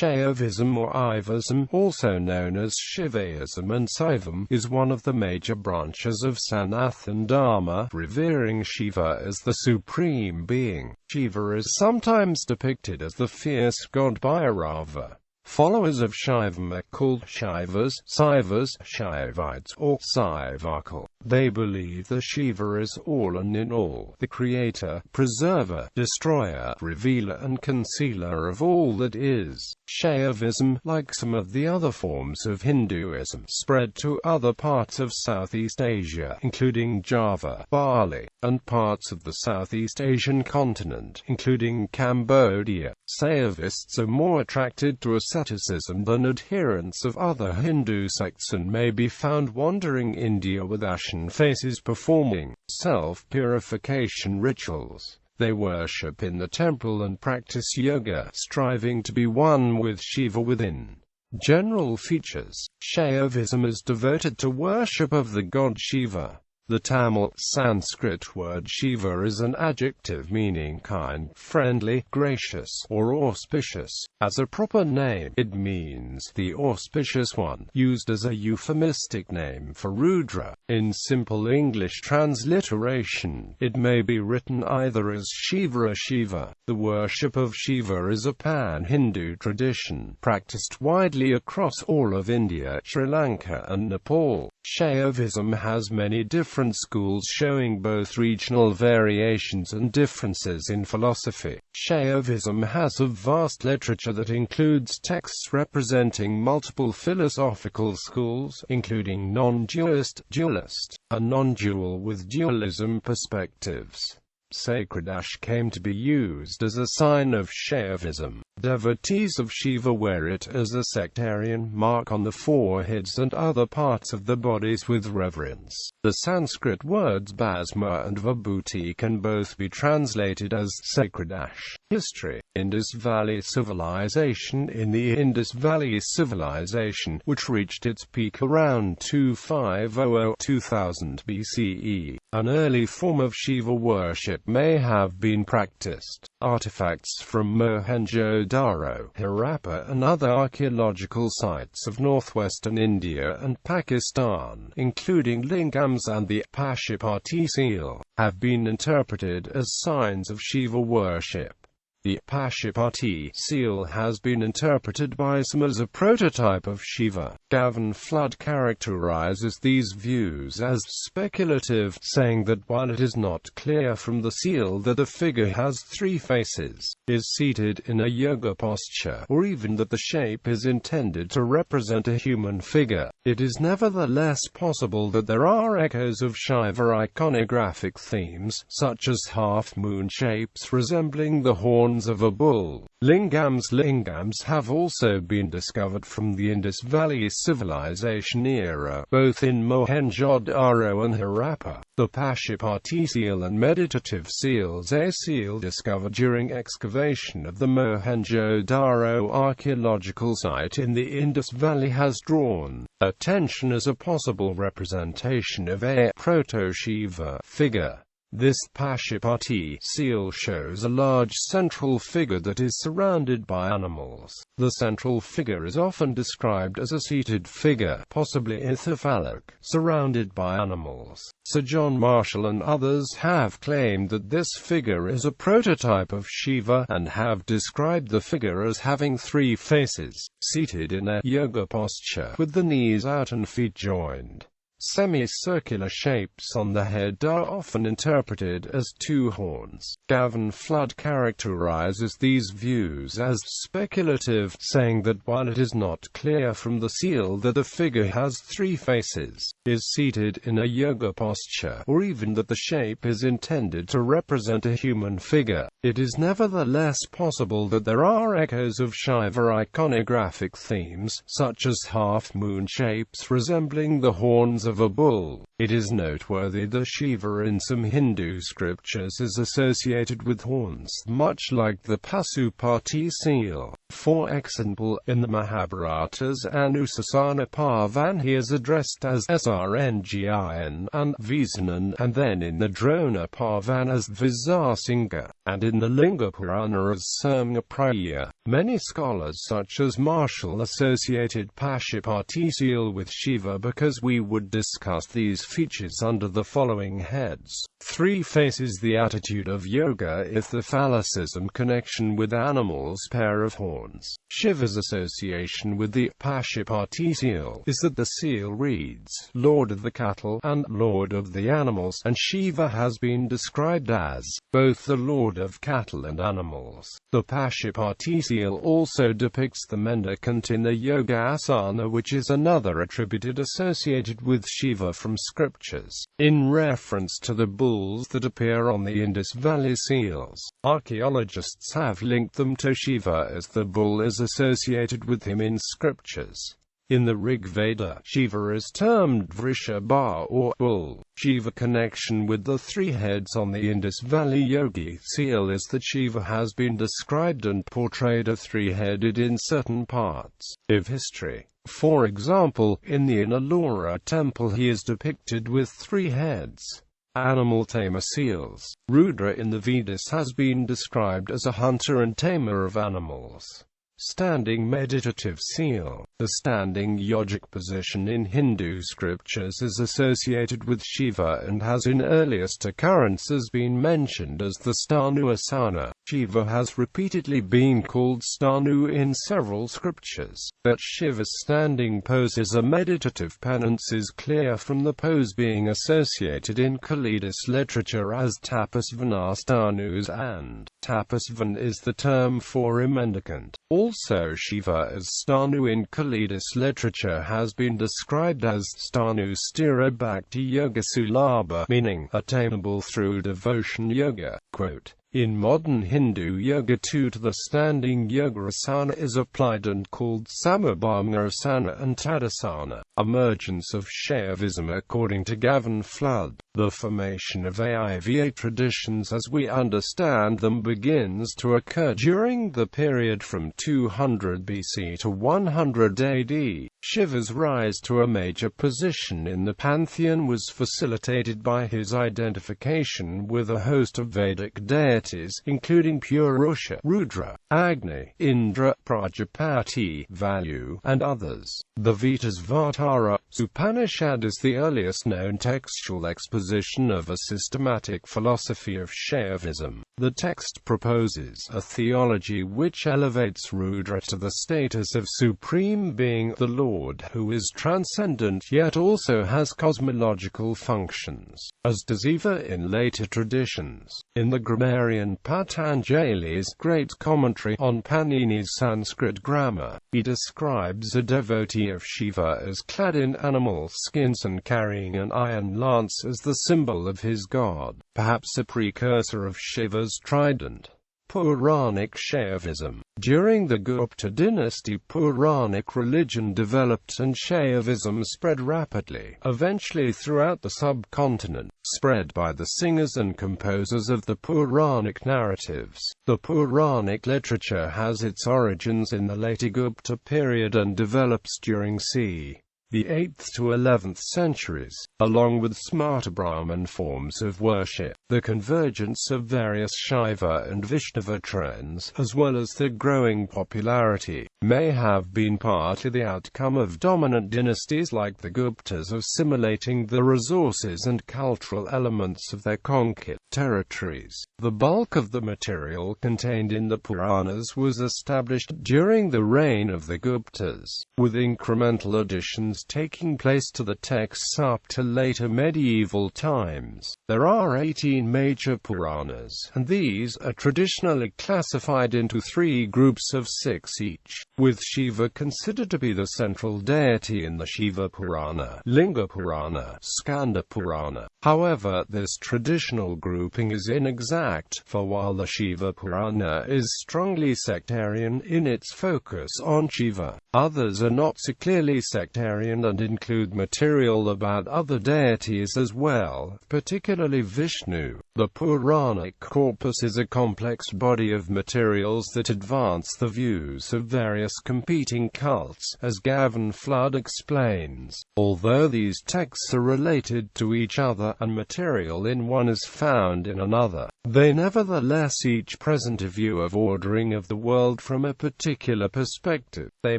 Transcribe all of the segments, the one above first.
Shaivism or Ivism, also known as Shivaism and Saivam, is one of the major branches of Sanathan Dharma, revering Shiva as the Supreme Being. Shiva is sometimes depicted as the fierce God Bhairava. Followers of Shaivam are called Shaivas, Saivas, Shaivites, or Saivarkal. They believe that Shiva is all and in all, the creator, preserver, destroyer, revealer and concealer of all that is. Shaivism, like some of the other forms of Hinduism, spread to other parts of Southeast Asia, including Java, Bali, and parts of the Southeast Asian continent, including Cambodia. Saivists are more attracted to asceticism than adherents of other Hindu sects and may be found wandering India with ashen faces performing self-purification rituals. They worship in the temple and practice yoga, striving to be one with Shiva within. General features: Shaivism is devoted to worship of the god Shiva. The Tamil Sanskrit word Shiva is an adjective meaning kind, friendly, gracious, or auspicious. As a proper name, it means the auspicious one, used as a euphemistic name for Rudra. In simple English transliteration, it may be written either as Shiva or Shiva. The worship of Shiva is a pan-Hindu tradition, practiced widely across all of India, Sri Lanka and Nepal. Shaivism has many different schools showing both regional variations and differences in philosophy. Shaivism has a vast literature that includes texts representing multiple philosophical schools, including non-dualist, dualist, and non-dual with dualism perspectives. Sacred ash came to be used as a sign of Shaivism. Devotees of Shiva wear it as a sectarian mark on the foreheads and other parts of the bodies with reverence. The Sanskrit words bhasma and vibhuti can both be translated as sacred ash. History: Indus Valley Civilization. In the Indus Valley Civilization, which reached its peak around 2500–2000 BCE, an early form of Shiva worship may have been practiced. Artifacts from Mohenjo-Daro, Harappa and other archaeological sites of northwestern India and Pakistan, including lingams and the Pashupati seal, have been interpreted as signs of Shiva worship. The Pashupati seal has been interpreted by some as a prototype of Shiva. Gavin Flood characterizes these views as speculative, saying that while it is not clear from the seal that the figure has three faces, is seated in a yoga posture, or even that the shape is intended to represent a human figure, it is nevertheless possible that there are echoes of Shiva iconographic themes, such as half-moon shapes resembling the horns of a bull. Lingams have also been discovered from the Indus Valley Civilization era, both in Mohenjo-Daro and Harappa. The Pashupati seal and meditative seals, a seal discovered during excavation of the Mohenjo-Daro archaeological site in the Indus Valley, has drawn attention as a possible representation of a proto-Shiva figure. This Pashupati seal shows a large central figure that is surrounded by animals. The central figure is often described as a seated figure, possibly ithyphallic, surrounded by animals. Sir John Marshall and others have claimed that this figure is a prototype of Shiva, and have described the figure as having three faces, seated in a yoga posture, with the knees out and feet joined. Semicircular shapes on the head are often interpreted as two horns. Gavin Flood characterizes these views as speculative, saying that while it is not clear from the seal that the figure has three faces, is seated in a yoga posture, or even that the shape is intended to represent a human figure, it is nevertheless possible that there are echoes of Shiva iconographic themes, such as half-moon shapes resembling the horns of of a bull. It is noteworthy that Shiva in some Hindu scriptures is associated with horns, much like the Pasupati seal. For example, in the Mahabharata's Anusasana Parvan he is addressed as Srngin and Visanan, and then in the Drona Parvan as Visasingha, and in the Linga Purana as Samgapriya. Many scholars such as Marshall associated Pashupati seal with Shiva because we would discuss these features under the following heads. 3 faces the attitude of yoga if the phallicism connection with animals pair of horns. Shiva's association with the Pashupati seal is that the seal reads, Lord of the cattle and Lord of the animals, and Shiva has been described as both the Lord of cattle and animals. The Pashupati seal also depicts the mendicant in the yoga asana, which is another attributed associated with Shiva from scriptures. In reference to the bulls that appear on the Indus Valley seals, archaeologists have linked them to Shiva as the bull is associated with him in scriptures. In the Rig Veda, Shiva is termed Vrishabha or bull. Shiva connection with the 3 heads on the Indus Valley Yogi seal is that Shiva has been described and portrayed as 3-headed in certain parts of history. For example, in the Ellora temple he is depicted with 3 heads. Animal tamer seals. Rudra in the Vedas has been described as a hunter and tamer of animals. Standing meditative seal. The standing yogic position in Hindu scriptures is associated with Shiva and has in earliest occurrences been mentioned as the Stanu asana. Shiva has repeatedly been called Stanu in several scriptures. That Shiva's standing pose is a meditative penance is clear from the pose being associated in Kalidas literature as Tapasvana Stanus, and Tapasvan is the term for a mendicant. Also Shiva as Stanu in Kalidas literature has been described as Stanu Stira Bhakti Yoga Sulabha, meaning attainable through devotion yoga. Quote, in modern Hindu yoga to the standing yoga asana is applied and called Samabhanga asana and Tadasana. Emergence of Shaivism. According to Gavin Flood, the formation of Aiva traditions as we understand them begins to occur during the period from 200 BC to 100 AD. Shiva's rise to a major position in the pantheon was facilitated by his identification with a host of Vedic deities, including Purusha, Rudra, Agni, Indra, Prajapati, Vayu, and others. The Vedas Vatara Upanishad is the earliest known textual exposition of a systematic philosophy of Shaivism. The text proposes a theology which elevates Rudra to the status of Supreme Being, the Lord, who is transcendent yet also has cosmological functions, as does Eva in later traditions. In the grammarian Patanjali's great commentary on Panini's Sanskrit grammar, he describes a devotee of Shiva as clad in animal skins and carrying an iron lance as the symbol of his god, perhaps a precursor of Shiva's trident. Puranic Shaivism. During the Gupta dynasty, Puranic religion developed and Shaivism spread rapidly, eventually throughout the subcontinent, spread by the singers and composers of the Puranic narratives. The Puranic literature has its origins in the later Gupta period and develops during c. the 8th to 11th centuries, along with Smarta Brahman forms of worship. The convergence of various Shaiva and Vaishnava trends, as well as their growing popularity, may have been partly the outcome of dominant dynasties like the Guptas assimilating the resources and cultural elements of their conquered territories. The bulk of the material contained in the Puranas was established during the reign of the Guptas, with incremental additions taking place to the texts up to later medieval times. There are 18 major Puranas, and these are traditionally classified into 3 groups of 6 each. with Shiva considered to be the central deity in the Shiva Purana, Linga Purana, Skanda Purana. However, this traditional grouping is inexact, for while the Shiva Purana is strongly sectarian in its focus on Shiva, others are not so clearly sectarian and include material about other deities as well, particularly Vishnu. The Purana Corpus is a complex body of materials that advance the views of various competing cults, as Gavin Flood explains. Although these texts are related to each other and material in one is found in another, they nevertheless each present a view of ordering of the world from a particular perspective. They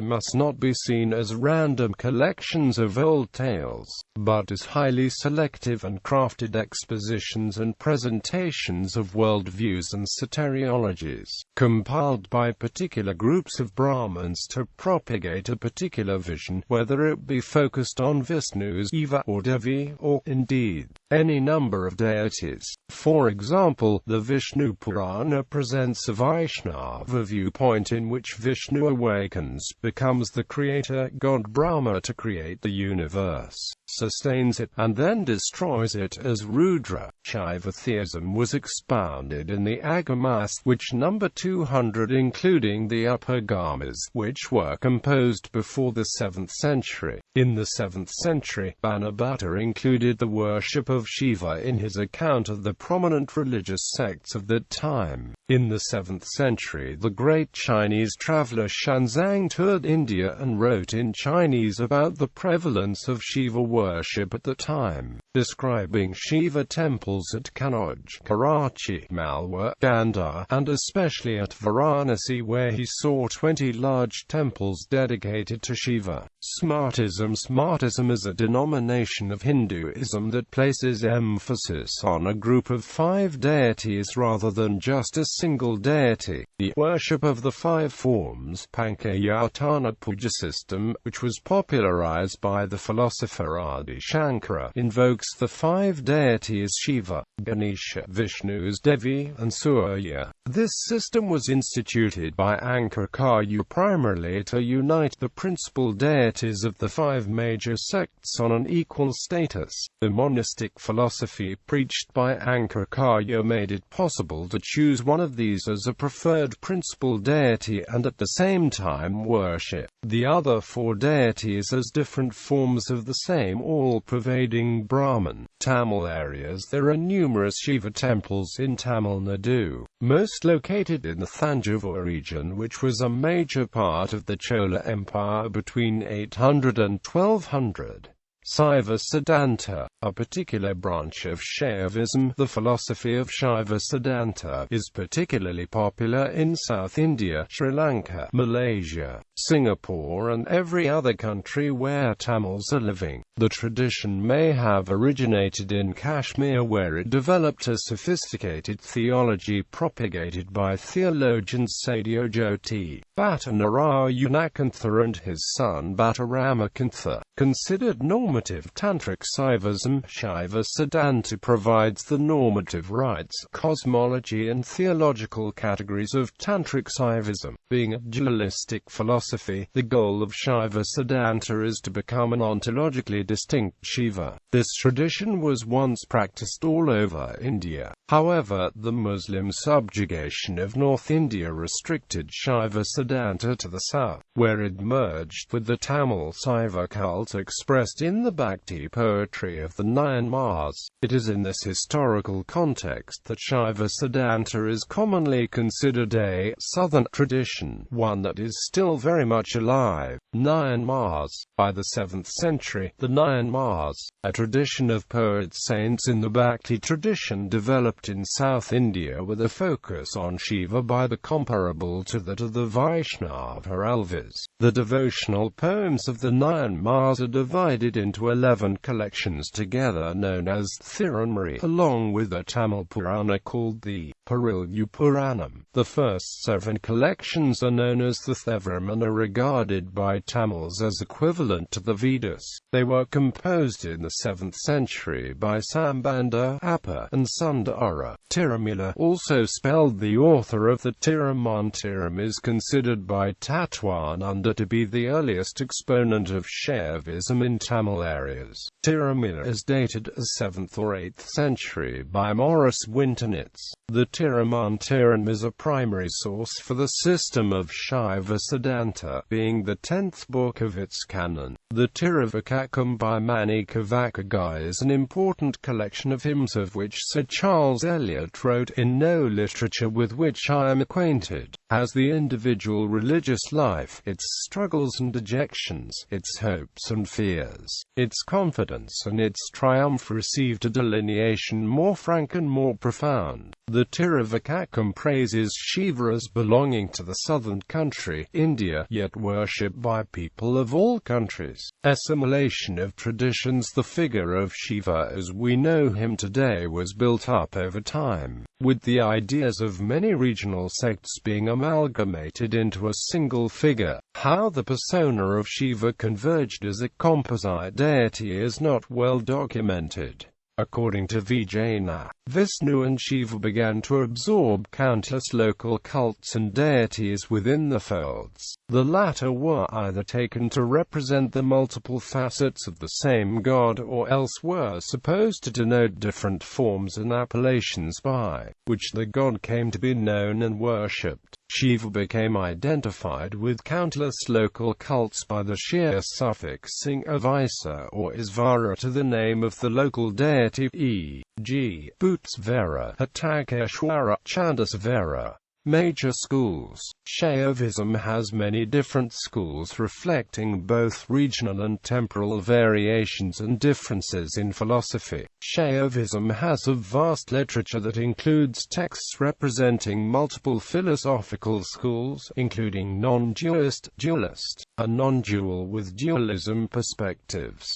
must not be seen as random collections of old tales, but as highly selective and crafted expositions and presentations of worldviews and soteriologies, compiled by particular groups of Brahmins to propagate a particular vision, whether it be focused on Vishnu's Eva or Devi, or, indeed, any number of deities. For example, the Vishnu Purana presents a Vaishnava viewpoint in which Vishnu awakens, becomes the creator god Brahma to create the universe, sustains it, and then destroys it as Rudra. Shaivism was expounded in the Agamas, which number 200, including the Upagamas, which were composed before the 7th century. In the 7th century, Banabhatta included the worship of Shiva in his account of the prominent religious sects of that time. In the 7th century, the great Chinese traveler Xuanzang toured India and wrote in Chinese about the prevalence of Shiva worship at the time, describing Shiva temples at Kanauj, Karachi, Malwa, Gandhar, and especially at Varanasi, where he saw 20 large temples dedicated to Shiva. Smartism is a denomination of Hinduism that places emphasis on a group of 5 deities rather than just a single deity. The worship of the 5 forms, Pankayatana Puja system, which was popularized by the philosopher Adi Shankara, invokes the 5 deities Shiva, Ganesha, Vishnu's Devi, and Surya. This system was instituted by Ankarkarya primarily to unite the principal deities of the 5 major sects on an equal status. The monastic philosophy preached by Ankarkarya made it possible to choose one of these as a preferred principal deity and at the same time worship the other 4 deities as different forms of the same all-pervading Brahman. Tamil areas. There are numerous Shiva temples in Tamil Nadu, most located in the Thanjavur region, which was a major part of the Chola Empire between 800 and 1200. Shiva Siddhanta, a particular branch of Shaivism, the philosophy of Shiva Siddhanta, is particularly popular in South India, Sri Lanka, Malaysia, Singapore and every other country where Tamils are living. The tradition may have originated in Kashmir, where it developed a sophisticated theology propagated by theologians Satyajoti Bhattanarayunakantha and his son Bhattaramakantha. Considered normative Tantric Saivism, Shiva Siddhanta provides the normative rites, cosmology and theological categories of Tantric Saivism. Being a dualistic philosophy, the goal of Shiva Siddhanta is to become an ontologically distinct Shiva. This tradition was once practiced all over India. However, the Muslim subjugation of North India restricted Shiva Siddhanta to the south, where it merged with the Tamil Saivarkal expressed in the Bhakti poetry of the 9 Mars. It is in this historical context that Shiva Siddhanta is commonly considered a southern tradition, one that is still very much alive. 9 Mars. By the 7th century, the 9 Mars, a tradition of poet-saints in the Bhakti tradition, developed in South India with a focus on Shiva by the comparable to that of the Vaishnava Alvis. The devotional poems of the 9 Mars are divided into 11 collections together known as Thirumari, along with a Tamil Purana called the Parilyu Puranam. The first 7 collections are known as the Thevaram and are regarded by Tamils as equivalent to the Vedas. They were composed in the 7th century by Sambandha, Appa, and Sundara. Tirumala, also spelled the author of the Tirumantiram, is considered by Tatwananda to be the earliest exponent of Shaivism in Tamil areas. Tirumala is dated as 7th or 8th century by Maurice Wintonitz. The Tirumantiram is a primary source for the system of Shiva Siddhanta, being the 10th book of its canon. The Tiruvakakam by Manikavakagai is an important collection of hymns of which Sir Charles Eliot wrote, "In no literature with which I am acquainted has the individual religious life, its struggles and dejections, its hopes and fears, its confidence and its triumph received a delineation more frank and more profound." The Tiruvakakam praises Shiva as belonging to the southern country, India, yet worshipped by people of all countries. Assimilation of Traditions. The figure of Shiva as we know him today was built up over time, with the ideas of many regional sects being amalgamated into a single figure. How the persona of Shiva converged as a composite deity is not well documented. According to Vijayanath, Vishnu and Shiva began to absorb countless local cults and deities within the folds. The latter were either taken to represent the multiple facets of the same god or else were supposed to denote different forms and appellations by which the god came to be known and worshipped. Shiva became identified with countless local cults by the sheer suffixing of Isa or Isvara to the name of the local deity, e.g., Bhutsvara, Hatakeshwara, Chandasvara. Major schools. Shaivism has many different schools reflecting both regional and temporal variations and differences in philosophy. Shaivism has a vast literature that includes texts representing multiple philosophical schools, including non-dualist, dualist, and non-dual with dualism perspectives,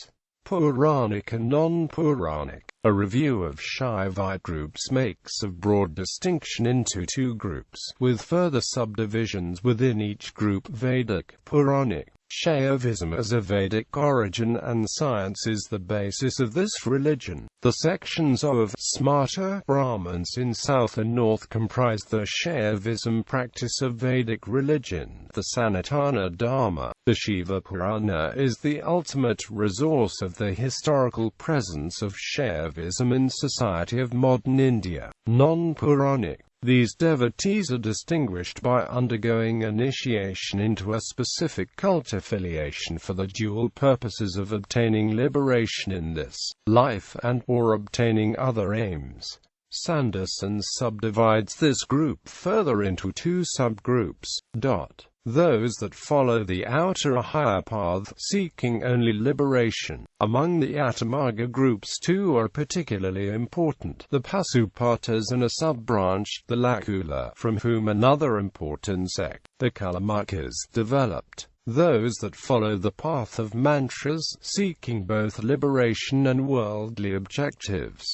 Puranic and non-Puranic. A review of Shaivite groups makes a broad distinction into two groups, with further subdivisions within each group: Vedic, Puranic. Shaivism has a Vedic origin and science is the basis of this religion. The sections of Smarta Brahmins in south and north comprise the Shaivism practice of Vedic religion. The Sanathan Dharma, the Shiva Purana, is the ultimate resource of the historical presence of Shaivism in society of modern India. Non-Puranic. These devotees are distinguished by undergoing initiation into a specific cult affiliation for the dual purposes of obtaining liberation in this life and/or obtaining other aims. Sanderson subdivides this group further into two subgroups. Those that follow the outer or higher path, seeking only liberation. Among the Atomarga groups two are particularly important: the Pasupatas and a sub-branch, the Lakula, from whom another important sect, the Kalamakas, developed. Those that follow the path of mantras, seeking both liberation and worldly objectives.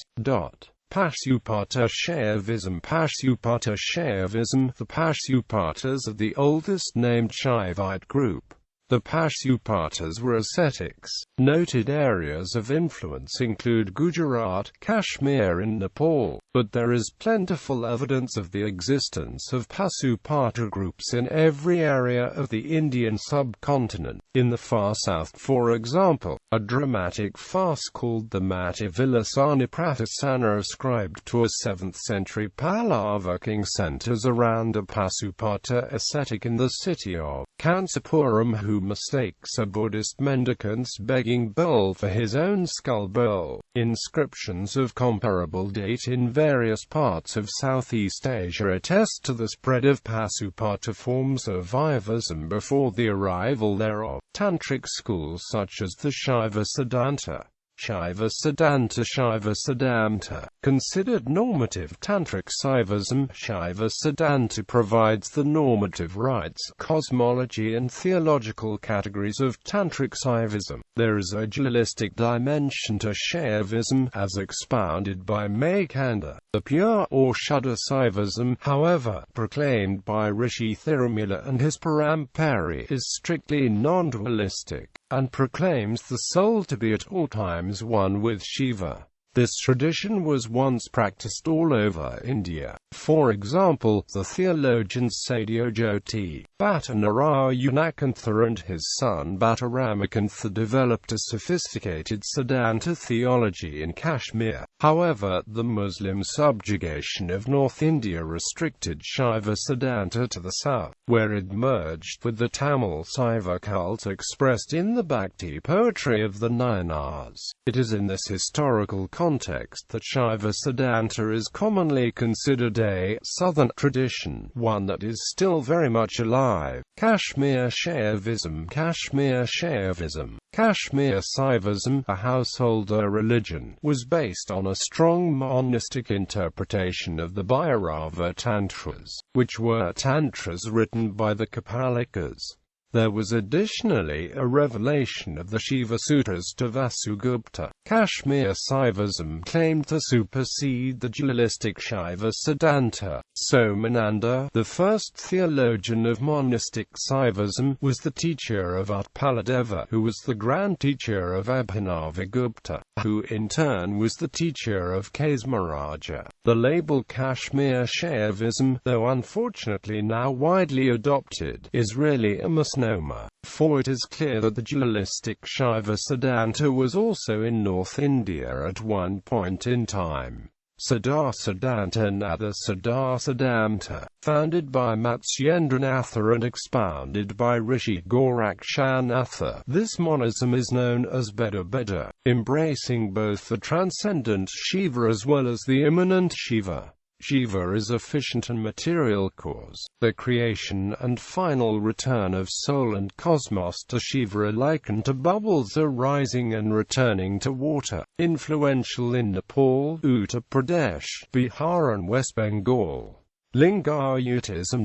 Pasupata Shaivism. Pasupata Shaivism. The Pasupatas are the oldest named Shaivite group. The Pasupatas were ascetics. Noted areas of influence include Gujarat, Kashmir and Nepal, but there is plentiful evidence of the existence of Pasupata groups in every area of the Indian subcontinent. In the far south, for example, a dramatic farce called the Mativilasana Pratisana ascribed to a 7th century Pallava king centers around a Pasupata ascetic in the city of Kanchipuram who mistakes a Buddhist mendicant's begging bowl for his own skull bowl. Inscriptions of comparable date in various parts of Southeast Asia attest to the spread of Pasupata forms of Shaivism before the arrival thereof. Tantric schools such as the Shiva Siddhanta, Shiva Siddhanta. Shiva Siddhanta, considered normative tantric Saivism. Shiva Siddhanta provides the normative rites, cosmology and theological categories of tantric Saivism. There is a dualistic dimension to Shaivism, as expounded by Maykhanda. The pure or Shuddha Saivism, however, proclaimed by Rishi Thirumala and his Parampari, is strictly non-dualistic, and proclaims the soul to be at all times one with Shiva. This tradition was once practiced all over India. For example, the theologians Satyajoti Bhattanarayunakantha and his son Bhattaramakantha developed a sophisticated Siddhanta theology in Kashmir. However, the Muslim subjugation of North India restricted Shiva Siddhanta to the south, where it merged with the Tamil Saivarkal expressed in the Bhakti poetry of the Nayanas. It is in this historical context that Shiva Siddhanta is commonly considered a southern tradition, one that is still very much alive. Kashmir Shaivism. Kashmir Shaivism, Kashmir Saivism, a householder religion, was based on a strong monistic interpretation of the Bhairava Tantras, which were tantras written by the Kapalikas. There was additionally a revelation of the Shiva Sutras to Vasugupta. Kashmir Saivism claimed to supersede the dualistic Shiva Siddhanta. Somananda, the first theologian of monistic Saivism, was the teacher of Utpaladeva, who was the grand teacher of Abhinavagupta, who in turn was the teacher of Kesmaraja. The label Kashmir Shaivism, though unfortunately now widely adopted, is really a misnomer, for it is clear that the dualistic Shiva Siddhanta was also in North India at one point in time. Siddha Siddhanta. Natha Siddha Siddhanta, founded by Matsyendranath and expounded by Rishi Gorakshanatha. This monism is known as Beda, embracing both the transcendent Shiva as well as the immanent Shiva. Shiva is efficient and material cause. The creation and final return of soul and cosmos to Shiva are likened to bubbles arising and returning to water. Influential in Nepal, Uttar Pradesh, Bihar and West Bengal. Lingayutism,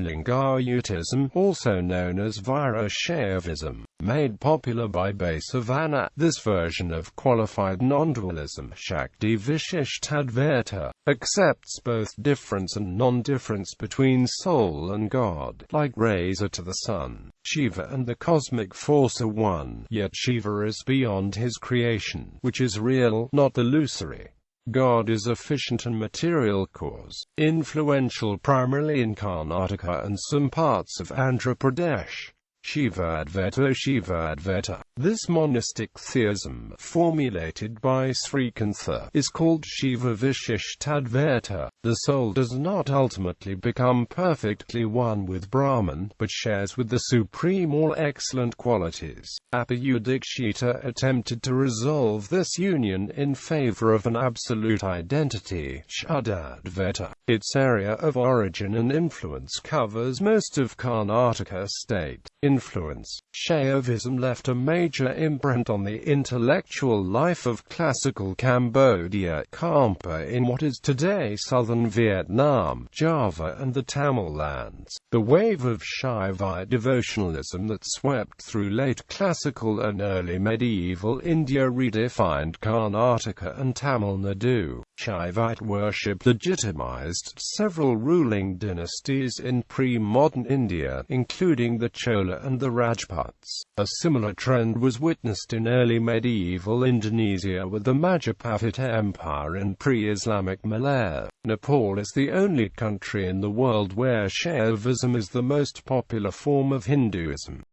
also known as Shaivism, made popular by Basavana. This version of qualified non-dualism, Shakti Vishishtadvaita, accepts both difference and non-difference between soul and God. Like rays are to the sun, Shiva and the cosmic force are one, yet Shiva is beyond his creation, which is real, not illusory. God is efficient and material cause, influential primarily in Karnataka and some parts of Andhra Pradesh. Shiva Advaita. This monistic theism, formulated by Srikantha, is called Shiva Vishishtadvaita. The soul does not ultimately become perfectly one with Brahman, but shares with the supreme all excellent qualities. Apayudikshita attempted to resolve this union in favor of an absolute identity, Shuddhadvaita. Its area of origin and influence covers most of Karnataka state. Influence. Shaivism left a major imprint on the intellectual life of classical Cambodia, Kampa in what is today southern Vietnam, Java and the Tamil lands. The wave of Shaivite devotionalism that swept through late classical and early medieval India redefined Karnataka and Tamil Nadu. Shaivite worship legitimized several ruling dynasties in pre-modern India, including the Chola and the Rajputs. A similar trend was witnessed in early medieval Indonesia with the Majapahit Empire and pre-Islamic Malaya. Nepal is the only country in the world where Shaivism is the most popular form of Hinduism.